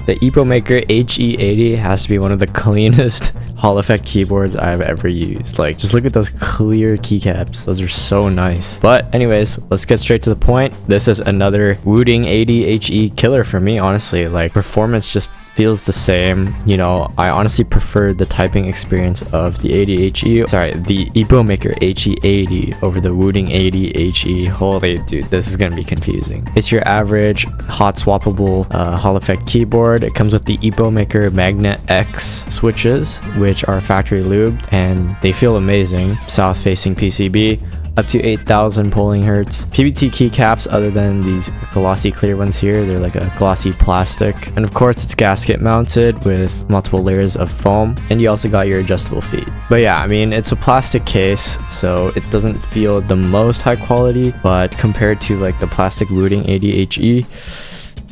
The Epomaker HE80 has to be one of the cleanest Hall effect keyboards I've ever used. Like, just look at those clear keycaps. Those are so nice. But anyways, let's get straight to the point. This is another WOOTING 80 HE killer for me, honestly. Like, performance just feels the same. You know, I honestly prefer the typing experience of the the Epomaker HE80 over the WOOTING 80 HE. Holy dude, this is gonna be confusing. It's your average hot swappable Hall effect keyboard. It comes with the Epomaker Magnet X switches, which are factory lubed, and they feel amazing. South facing PCB, up to 8,000 polling hertz. PBT keycaps, other than these glossy clear ones here, they're like a glossy plastic. And of course, it's gasket mounted with multiple layers of foam. And you also got your adjustable feet. But yeah, I mean, it's a plastic case, so it doesn't feel the most high quality. But compared to like the plastic WOOTING 80 HE,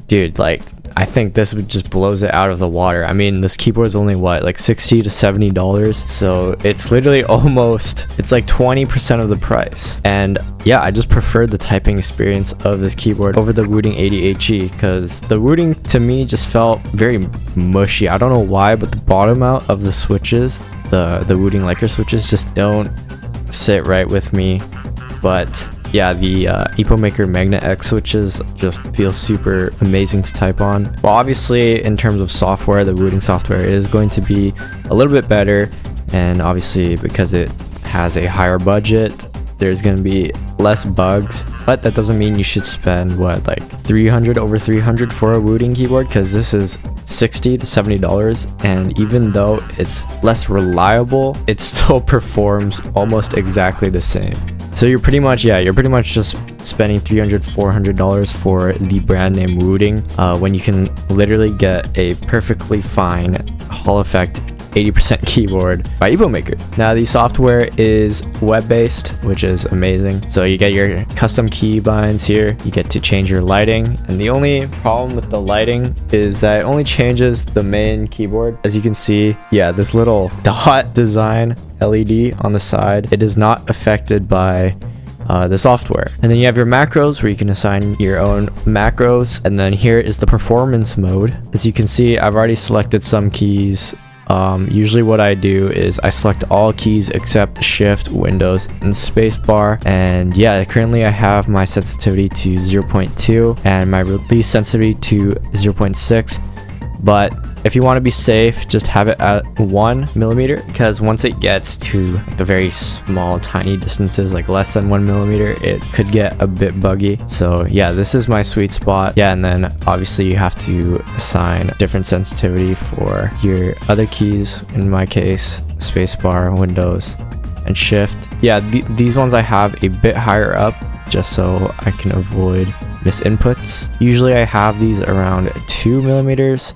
dude, like, I think this would just blows it out of the water. I mean, this keyboard is only what, like $60 to $70, so it's literally it's like 20% of the price. And yeah, I just prefer the typing experience of this keyboard over the WOOTING 80 HE, because the WOOTING to me just felt very mushy. I don't know why, but the bottom out of the switches, the WOOTING Liker switches, just don't sit right with me. But yeah, the Epomaker Magnet X switches just feel super amazing to type on. Well, obviously, in terms of software, the WOOTING software is going to be a little bit better. And obviously, because it has a higher budget, there's going to be less bugs. But that doesn't mean you should spend, what, like over $300 for a WOOTING keyboard, because this is $60 to $70. And even though it's less reliable, it still performs almost exactly the same. So you're pretty much just spending $300, $400 for the brand name WOOTING, when you can literally get a perfectly fine Hall effect 80% keyboard by Epomaker. Now, the software is web-based, which is amazing. So you get your custom key binds here. You get to change your lighting. And the only problem with the lighting is that it only changes the main keyboard. As you can see, yeah, this little dot design LED on the side, it is not affected by the software. And then you have your macros, where you can assign your own macros. And then here is the performance mode. As you can see, I've already selected some keys. Usually what I do is I select all keys except Shift, Windows, and Spacebar. And yeah, currently I have my sensitivity to 0.2 and my release sensitivity to 0.6. But if you want to be safe, just have it at 1 millimeter, because once it gets to the very small, tiny distances, like less than 1 millimeter, it could get a bit buggy. So yeah, this is my sweet spot. Yeah, and then obviously you have to assign different sensitivity for your other keys. In my case, Spacebar, Windows, and Shift. Yeah, these ones I have a bit higher up, just so I can avoid misinputs. Usually I have these around 2 millimeters,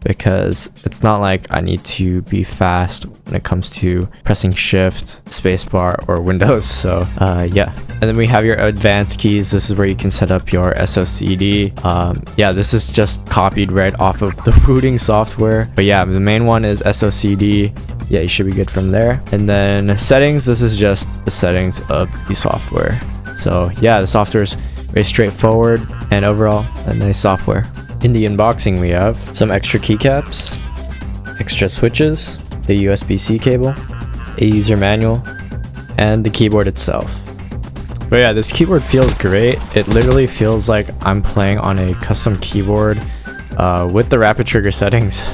because it's not like I need to be fast when it comes to pressing Shift, Spacebar, or Windows. So yeah. And then we have your advanced keys. This is where you can set up your SOCD. Yeah, this is just copied right off of the WOOTING software. But yeah, the main one is SOCD. Yeah, you should be good from there. And then settings, this is just the settings of the software. So yeah, the software is very straightforward, and overall a nice software. In the unboxing, we have some extra keycaps, extra switches, the USB-C cable, a user manual, and the keyboard itself. But yeah, this keyboard feels great. It literally feels like I'm playing on a custom keyboard with the rapid trigger settings.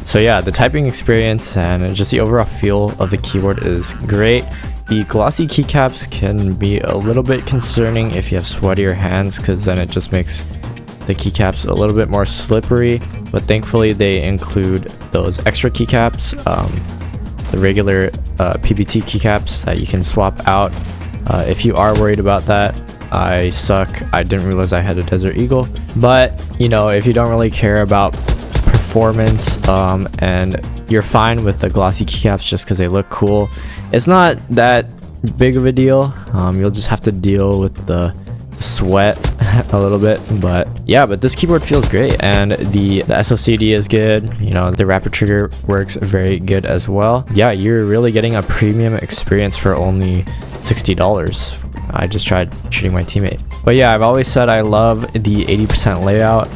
So yeah, the typing experience and just the overall feel of the keyboard is great. The glossy keycaps can be a little bit concerning if you have sweatier hands, because then it just makes the keycaps a little bit more slippery. But thankfully they include those extra keycaps, the regular PBT keycaps that you can swap out if you are worried about that. I suck, I didn't realize I had a Desert Eagle. But you know, if you don't really care about performance and you're fine with the glossy keycaps just because they look cool, it's not that big of a deal. You'll just have to deal with the sweat a little bit. But yeah, but this keyboard feels great, and the SOCD is good. You know, the rapid trigger works very good as well. Yeah, you're really getting a premium experience for only $60. I just tried shooting my teammate. But yeah, I've always said I love the 80% layout,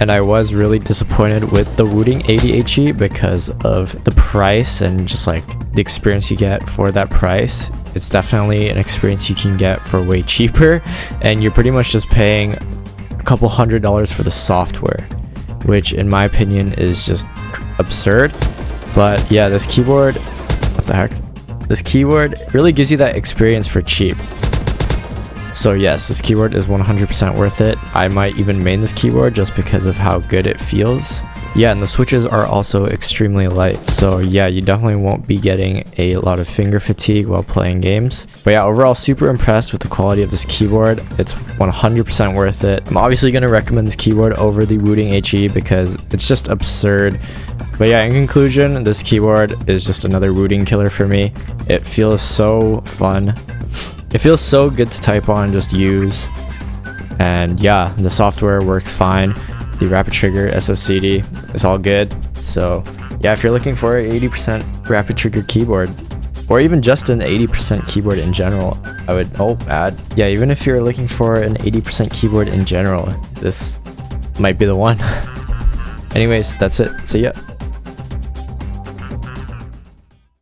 and I was really disappointed with the WOOTING 80 HE because of the price and just like the experience you get for that price. It's definitely an experience you can get for way cheaper, and you're pretty much just paying a couple $100s for the software, which in my opinion is just absurd. But yeah, this keyboard, what the heck? This keyboard really gives you that experience for cheap. So yes, this keyboard is 100% worth it. I might even main this keyboard just because of how good it feels. Yeah, and the switches are also extremely light. So yeah, you definitely won't be getting a lot of finger fatigue while playing games. But yeah, overall super impressed with the quality of this keyboard. It's 100% worth it. I'm obviously going to recommend this keyboard over the WOOTING HE because it's just absurd. But yeah, in conclusion, this keyboard is just another WOOTING killer for me. It feels so fun. It feels so good to type on, just use. And yeah, the software works fine. The rapid trigger SOCD is all good. So yeah, if you're looking for an 80% rapid trigger keyboard, or even just an 80% keyboard in general, I would add. Yeah, even if you're looking for an 80% keyboard in general, this might be the one. Anyways, that's it. See ya.